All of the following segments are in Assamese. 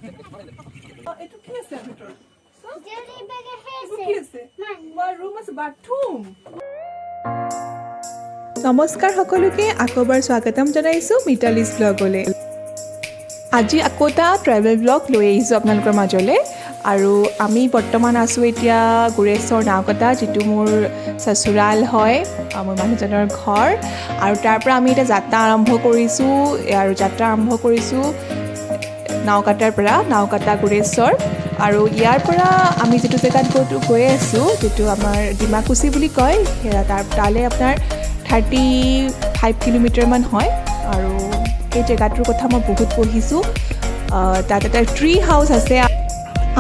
এইটো কি আছে ভিতৰত? Jelly burger কি has আছে? it. ৱাহ, ৰুম আছে, বাথৰুম। নমস্কাৰ সকলোকে, আকৌ এবাৰ স্বাগতম জনাইছোঁ মিতালীজ ব্লগলৈ। আজি আকৌ এটা ট্ৰেভেল ব্লগ লৈ আহিছোঁ আপোনালোকৰ মাজলৈ। আৰু আমি বৰ্তমান আছোঁ এতিয়া গুৰেশ্বৰ নাওকাটা, যিটো মোৰ চচুৰাল হয়, মোৰ মানুহজনৰ ঘৰ। আৰু তাৰ পৰা আমি এতিয়া যাত্ৰা আৰম্ভ কৰিছোঁ নাওকাটাৰ পৰা, নাওকাটা গুৰেশ্বৰ। আৰু ইয়াৰ পৰা আমি যিটো জেগাত গৈ আছোঁ, যিটো আমাৰ ডিমাকুচি বুলি কয়, তালৈ আপোনাৰ 35 কিলোমিটাৰমান হয়। আৰু এই জেগাটোৰ কথা মই বহুত পঢ়িছোঁ। তাত এটা ট্ৰী হাউচ আছে।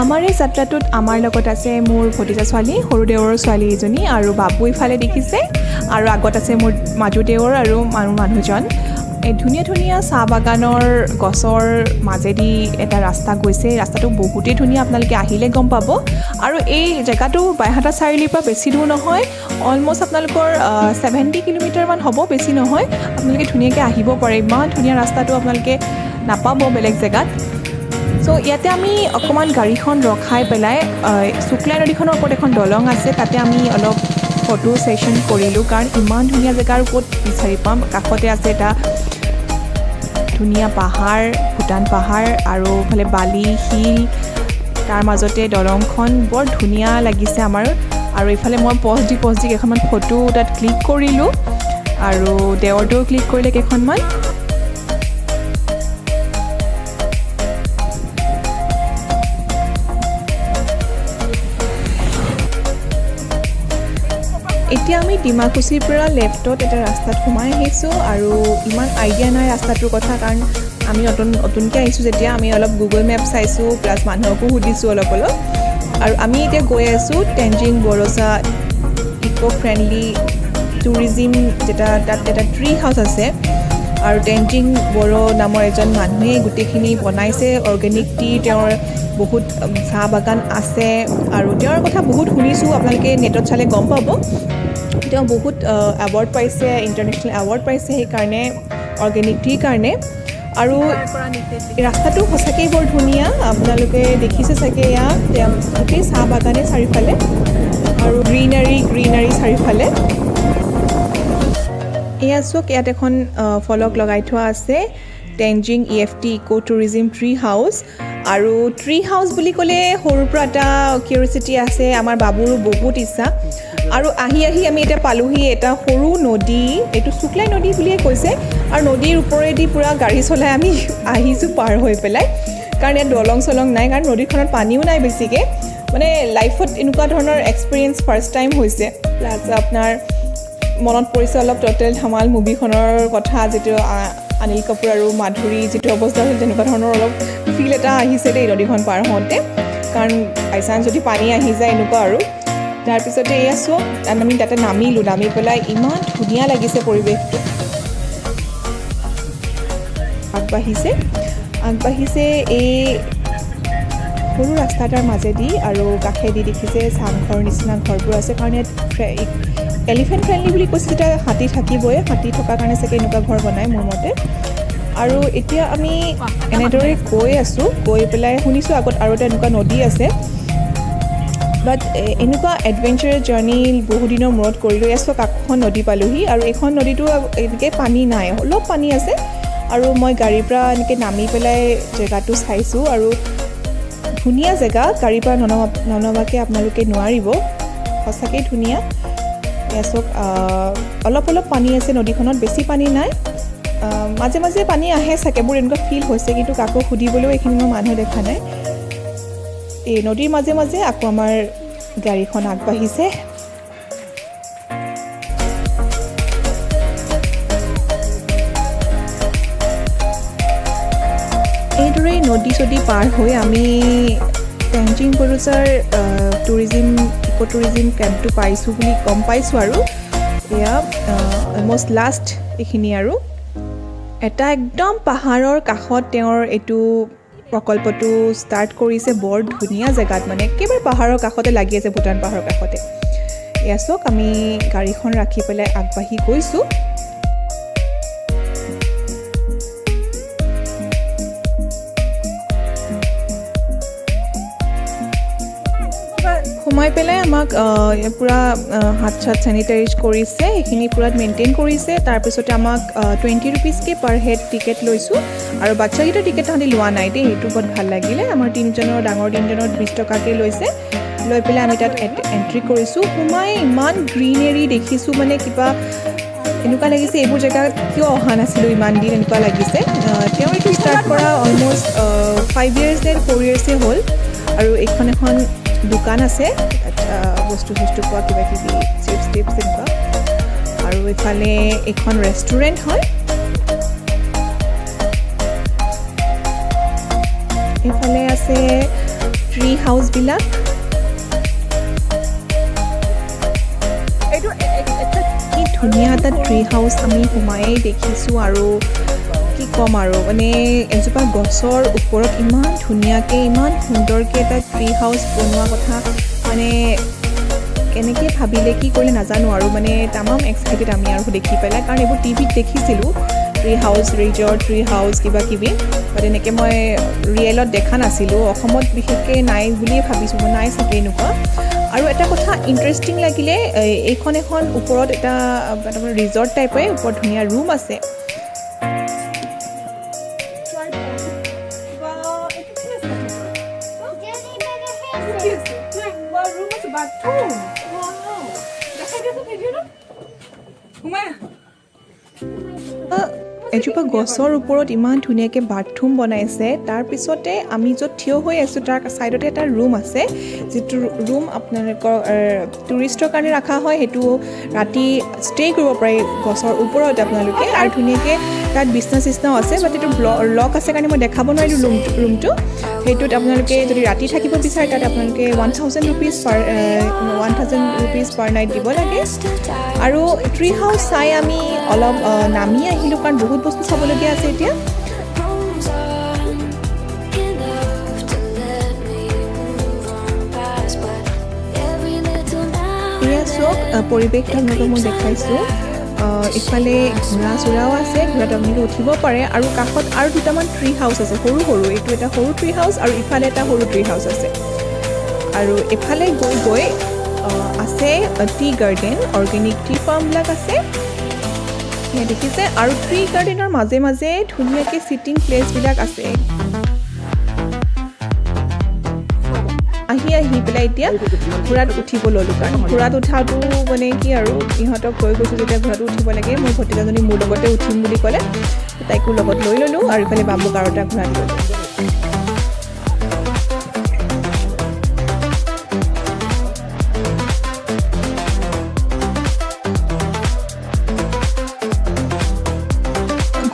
আমাৰ এই যাত্ৰাটোত আমাৰ লগত আছে মোৰ ভতিজা ছোৱালী, সৰু দেৱৰৰ ছোৱালী এজনী, আৰু বাবু ইফালে দেখিছে, আৰু আগত আছে মোৰ মাজু দেৱৰ আৰু মানুহজন। এই ধুনীয়া ধুনীয়া চাহ বাগানৰ গছৰ মাজেদি এটা ৰাস্তা গৈছে। ৰাস্তাটো বহুতেই ধুনীয়া, আপোনালোকে আহিলে গম পাব। আৰু এই জেগাটো বাইহাটা চাৰিআলিৰ পৰা বেছি দূৰ নহয়, অলমষ্ট আপোনালোকৰ 70 কিলোমিটাৰমান হ'ব, বেছি নহয়। আপোনালোকে ধুনীয়াকৈ আহিব পাৰে, ইমান ধুনীয়া ৰাস্তাটো আপোনালোকে নাপাব বেলেগ জেগাত। চ' ইয়াতে আমি অকণমান গাড়ীখন ৰখাই পেলাই শুক্লাই নদীখনৰ ওপৰত এখন দলং আছে, তাতে আমি অলপ ফটো ছেশ্যন কৰিলোঁ, কাৰণ ইমান ধুনীয়া জেগা আৰু ক'ত বিচাৰি পাম। কাষতে আছে এটা ধুনীয়া পাহাৰ, ভূটান পাহাৰ, আৰু ফালে বালি শিল, তাৰ মাজতে দলংখন বৰ ধুনীয়া লাগিছে আমাৰ। আৰু এইফালে মই পজ দি কেইখনমান ফটো তাত ক্লিক কৰিলোঁ, আৰু দেৱৰটোও ক্লিক কৰিলে কেইখনমান। এতিয়া আমি ডিমাকুচিৰ পৰা লেফ্টত এটা ৰাস্তাত সোমাই আহিছোঁ। আৰু ইমান আইডিয়া নাই ৰাস্তাটোৰ কথা, কাৰণ আমি নতুনকৈ আহিছোঁ যেতিয়া। আমি অলপ গুগল মেপ চাইছোঁ, প্লাছ মানুহকো সুধিছোঁ অলপ। আৰু আমি এতিয়া গৈ আছোঁ টেনজিং বৰছা ইক' ফ্ৰেণ্ডলি টুৰিজিম, তাত এটা ট্ৰী হাউচ আছে। আৰু টেনজিং বড়ো নামৰ এজন মানুহে গোটেইখিনি বনাইছে, অৰ্গেনিক টি, তেওঁৰ বহুত চাহ বাগান আছে। আৰু তেওঁৰ কথা বহুত শুনিছোঁ, আপোনালোকে নেটত চালে গম পাব। তেওঁ বহুত এৱাৰ্ড পাইছে, ইণ্টাৰনেশ্যনেল এৱাৰ্ড পাইছে সেইকাৰণে, অৰ্গেনিক টিৰ কাৰণে। আৰু ৰাস্তাটো সঁচাকৈ বৰ ধুনীয়া, আপোনালোকে দেখিছে চাগে। গোটেই চাহ বাগানে চাৰিওফালে, আৰু গ্ৰীনাৰী চাৰিওফালে। এয়া চাওক, ইয়াত এখন ফলক লগাই থোৱা আছে, টেনজিং EFT ইক' টুৰিজিম ট্ৰী হাউচ। আৰু ট্ৰী হাউচ বুলি ক'লে সৰুৰ পৰা এটা কিউৰিচিটি আছে, আমাৰ বাবুৰো বহুত ইচ্ছা। আৰু আহি আমি এতিয়া পালোহি এটা সৰু নদী, এইটো শুক্লাই নদী বুলিয়ে কৈছে। আৰু নদীৰ ওপৰেদি পূৰা গাড়ী চলাই আমি আহিছোঁ পাৰ হৈ পেলাই, কাৰণ ইয়াত দলং চলং নাই, কাৰণ নদীখনত পানীও নাই বেছিকৈ। মানে লাইফত এনেকুৱা ধৰণৰ এক্সপিৰিয়েঞ্চ ফাৰ্ষ্ট টাইম হৈছে। প্লাছ আপোনাৰ মনত পৰিছে অলপ টোটেল ধামাল মুভিখনৰ কথা, যিটো অনিল কাপুৰ আৰু মাধুৰী যিটো অৱস্থা হৈছিল, তেনেকুৱা ধৰণৰ অলপ ফিল এটা আহিছে দেই নদীখন পাৰ হওঁতে, কাৰণ বাইচাঞ্চ যদি পানী আহি যায় এনেকুৱা। আৰু তাৰপিছতে এয়া চাওক, আমি তাতে নামি পেলাই ইমান ধুনীয়া লাগিছে পৰিৱেশটো। আগবাঢ়িছে এই সৰু ৰাস্তা এটাৰ মাজেদি, আৰু কাষেদি দেখিছে চাংঘৰ নিচিনা ঘৰবোৰ আছে, কাৰণ ইয়াত এলিফেণ্ট ফ্ৰেণ্ডলি বুলি কৈছে, যেতিয়া হাতী থাকিবই, হাতী থকাৰ কাৰণে চাগে এনেকুৱা ঘৰ বনায় মোৰ মতে। আৰু এতিয়া আমি এনেদৰে গৈ আছোঁ, গৈ পেলাই শুনিছোঁ আগত আৰু এটা এনেকুৱা নদী আছে। বাট এনেকুৱা এডভেঞ্চাৰ জাৰ্ণি বহুদিনৰ মূৰত কৰিলোঁ। ইয়াত চব কাষখন নদী পালোহি, আৰু এইখন নদীটো এনেকৈ পানী নাই, অলপ পানী আছে। আৰু মই গাড়ীৰ পৰা এনেকৈ নামি পেলাই জেগাটো চাইছোঁ, আৰু ধুনীয়া জেগা, গাড়ীৰ পৰা ননমাকৈ আপোনালোকে নোৱাৰিব, সঁচাকৈ ধুনীয়া। ইয়াত চব অলপ পানী আছে নদীখনত, বেছি পানী নাই। মাজে মাজে পানী আহে চাগে, মোৰ এনেকুৱা ফিল হৈছে, কিন্তু কাকো সুধিবলৈও এইখিনি মই মানুহ দেখা নাই। এই নদীৰ মাজে মাজে আকৌ আমাৰ গাড়ীখন আগবাঢ়িছে। এইদৰেই নদী চদী পাৰ হৈ আমি টেনজিং বৰছাৰ ইক' টুৰিজিম কেম্পটো পাইছোঁ বুলি গম পাইছোঁ। আৰু এয়া অলমষ্ট লাষ্ট এইখিনি, আৰু এটা একদম পাহাৰৰ কাষত তেওঁৰ এইটো প্ৰকল্পটো ষ্টাৰ্ট কৰিছে, বৰ ধুনীয়া জেগাত, মানে একেবাৰে পাহাৰৰ কাষতে লাগি আছে, ভূটান পাহাৰৰ কাষতে। এয়া চাওক, আমি গাড়ীখন ৰাখি পেলাই আগবাঢ়ি গৈছোঁ। সোমাই পেলাই আমাক পুৰা হাত চাত চেনিটাইজ কৰিছে, সেইখিনি পুৰা মেইনটেইন কৰিছে। তাৰপিছতে আমাক 20 rupeesকৈ পাৰ হেড টিকেট লৈছোঁ আৰু বাচ্চাকেইটাৰ টিকেট তাহাঁতি লোৱা নাই দেই, সেইটো বহুত ভাল লাগিলে। আমাৰ তিনিজনৰ ডাঙৰ তিনিজনৰ 20 টকাকৈ লৈছে, লৈ পেলাই আমি তাত এণ্ট্ৰি কৰিছোঁ। সোমাই ইমান গ্ৰীনেৰী দেখিছোঁ, মানে কিবা এনেকুৱা লাগিছে এইবোৰ জেগাত কিয় অহা নাছিলোঁ ইমান দিন, এনেকুৱা লাগিছে। তেওঁ এইটো ষ্টাৰ্ট কৰা অলম'ষ্ট 5 years নে 4 yearsই হ'ল। আৰু এইখন এখন দোকান আছে, বস্তু পোৱা কিবা কিবি চিপছ টিপছ এনেকুৱা। আৰু এইফালে এখন ৰেষ্টুৰেণ্ট হয়। এইফালে আছে ট্ৰি হাউচবিলাক। কি ধুনীয়া এটা ট্ৰি হাউচ আমি সোমায়েই দেখিছোঁ। আৰু কি ক'ম আৰু, মানে এজোপা গছৰ ওপৰত ইমান ধুনীয়াকৈ ইমান সুন্দৰকৈ এটা ট্ৰি হাউচ বনোৱা কথা, মানে কেনেকৈ ভাবিলে কি কৰিলে নাজানো আৰু, মানে তামাম এক্সাইটেড আমি আৰু দেখি পেলাই। কাৰণ এইবোৰ টিভিত দেখিছিলোঁ, tree house resort, tree house কিবা কিবি, বাট এনেকৈ মই ৰিয়েলত দেখা নাছিলোঁ। অসমত বিশেষকৈ নাই বুলিয়ে ভাবিছোঁ, মই নাই চাগে এনেকুৱা। আৰু এটা কথা ইণ্টাৰেষ্টিং লাগিলে, এইখন এখন ওপৰত এটা ৰিজৰ্ট টাইপে ওপৰত ধুনীয়া ৰুম আছে। এজোপা গছৰ ওপৰত ইমান ধুনীয়াকৈ বাথৰুম বনাইছে। তাৰপিছতে আমি য'ত থিয় হৈ আছোঁ তাৰ ছাইডতে এটা ৰুম আছে, যিটো ৰুম আপোনালোকৰ টুৰিষ্টৰ কাৰণে ৰখা হয়। সেইটো ৰাতি ষ্টে' কৰিব পাৰে গছৰ ওপৰত আপোনালোকে, আৰু ধুনীয়াকৈ তাত বিচনা চিচনাও আছে, বাট এইটো লক আছে কাৰণে মই দেখাব নোৱাৰিলোঁ ৰুমটো। সেইটোত আপোনালোকে যদি ৰাতি থাকিব বিচাৰে তাত আপোনালোকে 1000 rupees পাৰ নাইট দিব লাগে। আৰু ট্ৰি হাউচ চাই আমি অলপ নামি আহিলোঁ, কাৰণ বহুত বস্তু চাবলগীয়া আছে এতিয়া। এয়া চব পৰিৱেশটো আপোনালোকক মই দেখাইছোঁ। ইফালে ঘোঁৰা চোৰাও আছে, ঘোঁৰাত আপোনালোকে উঠিব পাৰে। আৰু কাষত আৰু দুটামান ট্ৰি হাউচ আছে, সৰু সৰু। এইটো এটা সৰু ট্ৰি হাউচ আৰু ইফালে এটা সৰু ট্ৰি হাউচ আছে। আৰু এফালে গৈ আছে টি গাৰ্ডেন, অৰ্গেনিক টি ফাৰ্মবিলাক আছে দেখিছে। আৰু ট্ৰি গাৰ্ডেনৰ মাজে মাজে ধুনীয়াকৈ ছিটিং প্লেচবিলাক আছে। আহি পেলাই এতিয়া ঘোঁৰাত উঠিব ল'লোঁ, কাৰণ ঘোঁৰাত উঠাটো মানে কি আৰু, ইহঁতক কৈ গৈছোঁ যেতিয়া ঘোঁৰাটো উঠিব লাগে। মোৰ ভতিজাজনী মোৰ লগতে উঠিম বুলি ক'লে, তাইকো লগত লৈ ল'লোঁ। আৰু ইফালে বাবুক আৰু এটা ঘোঁৰাত ল'লোঁ।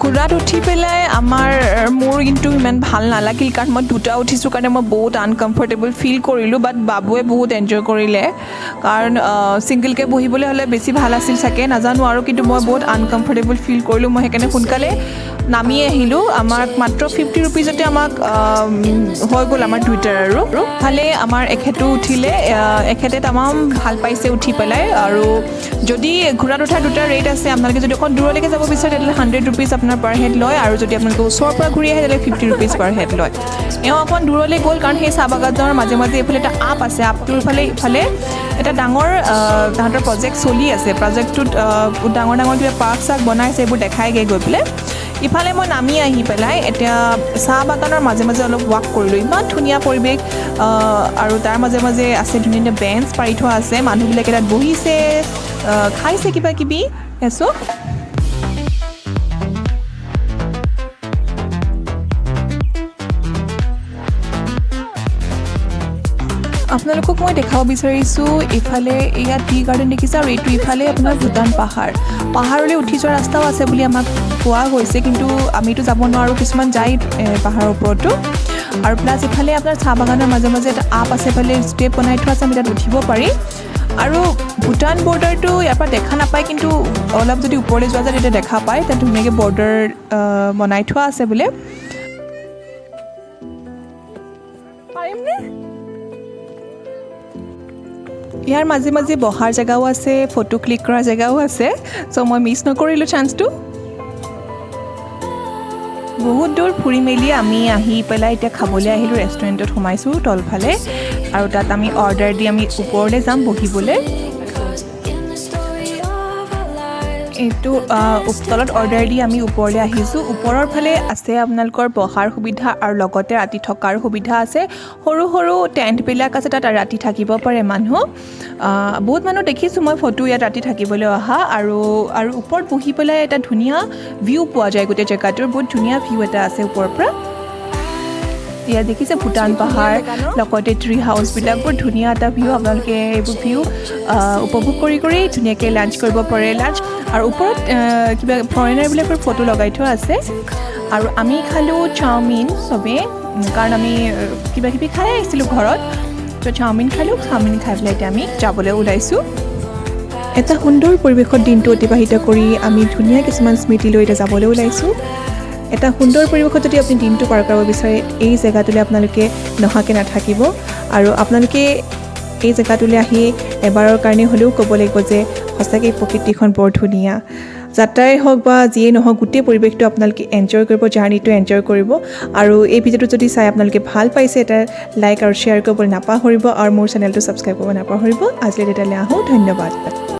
ঘোঁৰাত উঠি পেলাই মোৰ কিন্তু ইমান ভাল নালাগিল, কাৰণ মই দুটা উঠিছোঁ কাৰণে মই বহুত আনকমফৰ্টেবল ফিল কৰিলোঁ। বাট বাবুৱে বহুত এনজয় কৰিলে, কাৰণ ছিংগলকৈ বহিবলৈ হ'লে বেছি ভাল আছিল চাগে, নাজানো আৰু। কিন্তু মই বহুত আনকমফৰ্টেবল ফিল কৰিলোঁ, মই সেইকাৰণে সোনকালে নামি আহিলোঁ। আমাক মাত্ৰ 50 rupeesতে আমাক হৈ গ'ল আমাৰ দুইটাৰ। আৰু ভালে আমাৰ এখেতো উঠিলে, এখেতে তামাম ভাল পাইছে উঠি পেলাই। আৰু যদি ঘোঁৰাত উঠা দুটা ৰেট আছে, আপোনালোকে যদি অকণ দূৰলৈকে যাব বিচাৰে তেতিয়াহ'লে 100 rupees আপোনাৰ পাৰ হেড লয়, আৰু যদি আপোনালোকে ওচৰৰ পৰা ঘূৰি আহে তেতিয়াহ'লে 50 rupees পাৰ হেড লয়। এওঁ অকণ দূৰলৈ গ'ল, কাৰণ সেই চাহ বাগানৰ মাজে মাজে এইফালে এটা আপ আছে, আপটোৰ ইফালে এটা ডাঙৰ তাহাঁতৰ প্ৰজেক্ট চলি আছে। প্ৰজেক্টটোত ডাঙৰ ডাঙৰ কিবা পাৰ্ক চাৰ্ক বনাইছে, এইবোৰ দেখাইগৈ গৈ পেলাই। ইফালে মই নামি আহি পেলাই এতিয়া চাহ বাগানৰ মাজে মাজে অলপ ৱাক কৰিলোঁ। ইমান ধুনীয়া পৰিৱেশ, আৰু তাৰ মাজে মাজে আছে ধুনীয়া ধুনীয়া বেঞ্চ পাৰি থোৱা আছে, মানুহবিলাকে তাত বহিছে, খাইছে কিবা কিবি এচো। আপোনালোকক মই দেখাব বিচাৰিছোঁ, ইফালে এয়া টি গাৰ্ডেন দেখিছে, আৰু এইটো ইফালে আপোনাৰ ভূটান পাহাৰলৈ উঠি যোৱা ৰাস্তাও আছে বুলি আমাক কোৱা হৈছে, কিন্তু আমিতো যাব নোৱাৰোঁ, কিছুমান যায় পাহাৰৰ ওপৰতো। আৰু প্লাছ ইফালে আপোনাৰ চাহ বাগানৰ মাজে মাজে এটা আপ আছে, ইফালে ষ্টেপ বনাই থোৱা আছে, আমি তাত উঠিব পাৰি। আৰু ভূটান বৰ্ডাৰটো ইয়াৰ পৰা দেখা নাপায়, কিন্তু অলপ যদি ওপৰলৈ যোৱা যায় তেতিয়া দেখা পায়। তাত ধুনীয়াকৈ বৰ্ডাৰ বনাই থোৱা আছে বোলে। পাৰিমনে? ইয়াৰ মাজে মাজে বহাৰ জেগাও আছে, ফটো ক্লিক কৰাৰ জেগাও আছে, চ' মই মিছ নকৰিলোঁ চান্সটো। বহুত দূৰ ফুৰি মেলি আমি আহি পেলাই এতিয়া খাবলৈ আহিলোঁ ৰেষ্টুৰেণ্টত সোমাইছোঁ তলফালে আৰু তাত আমি অৰ্ডাৰ দি আমি ওপৰলৈ যাম বহিবলৈ এইটো তলত অৰ্ডাৰ দি আমি ওপৰলৈ আহিছোঁ ওপৰৰ ফালে আছে আপোনালোকৰ বহাৰ সুবিধা আৰু লগতে ৰাতি থকাৰ সুবিধা আছে সৰু সৰু টেণ্টবিলাক আছে তাত ৰাতি থাকিব পাৰে মানুহ বহুত মানুহ দেখিছোঁ মই ফটো ইয়াত ৰাতি থাকিবলৈ অহা আৰু ওপৰত বহি পেলাই এটা ধুনীয়া ভিউ পোৱা যায় গোটেই জেগাটোৰ বহুত ধুনীয়া ভিউ এটা আছে ওপৰৰ পৰা ইয়াত দেখিছে ভূটান পাহাৰ লগতে ট্ৰি হাউচবিলাক বৰ ধুনীয়া এটা ভিউ আপোনালোকে এইবোৰ ভিউ উপভোগ কৰি ধুনীয়াকৈ লাঞ্চ কৰিব পাৰে লাঞ্চ আৰু ওপৰত কিবা ফৰেনাৰবিলাকৰ ফটো লগাই থোৱা আছে আৰু আমি খালোঁ চাওমিন চবেই কাৰণ আমি কিবা কিবি খাই আহিছিলোঁ ঘৰত তো চাওমিন খালোঁ চাওমিন খাই পেলাই এতিয়া আমি যাবলৈ ওলাইছোঁ এটা সুন্দৰ পৰিৱেশত দিনটো অতিবাহিত কৰি আমি ধুনীয়া কিছুমান স্মৃতি লৈ এতিয়া যাবলৈ ওলাইছোঁ এটা সুন্দৰ পৰিৱেশত যদি আপুনি দিনটো পাৰ কৰিব বিচাৰে এই জেগাটোলৈ আপোনালোকে নহাকৈ নাথাকিব আৰু আপোনালোকে এই জেগাটোলৈ আহি এবাৰৰ কাৰণে হ'লেও ক'ব লাগিব যে সঁচাকৈ প্ৰকৃতিখন বৰ ধুনীয়া যাত্ৰাই হওক বা যিয়েই নহওক গোটেই পৰিৱেশটো আপোনালোকে এনজয় কৰিব জাৰ্ণিটো এনজয় কৰিব আৰু এই ভিডিঅ'টো যদি চাই আপোনালোকে ভাল পাইছে এটা লাইক আৰু শ্বেয়াৰ কৰিবলৈ নাপাহৰিব আৰু মোৰ চেনেলটো ছাবস্ক্ৰাইব কৰিব নাপাহৰিব আজিলৈ তেতিয়ালৈ আহোঁ ধন্যবাদ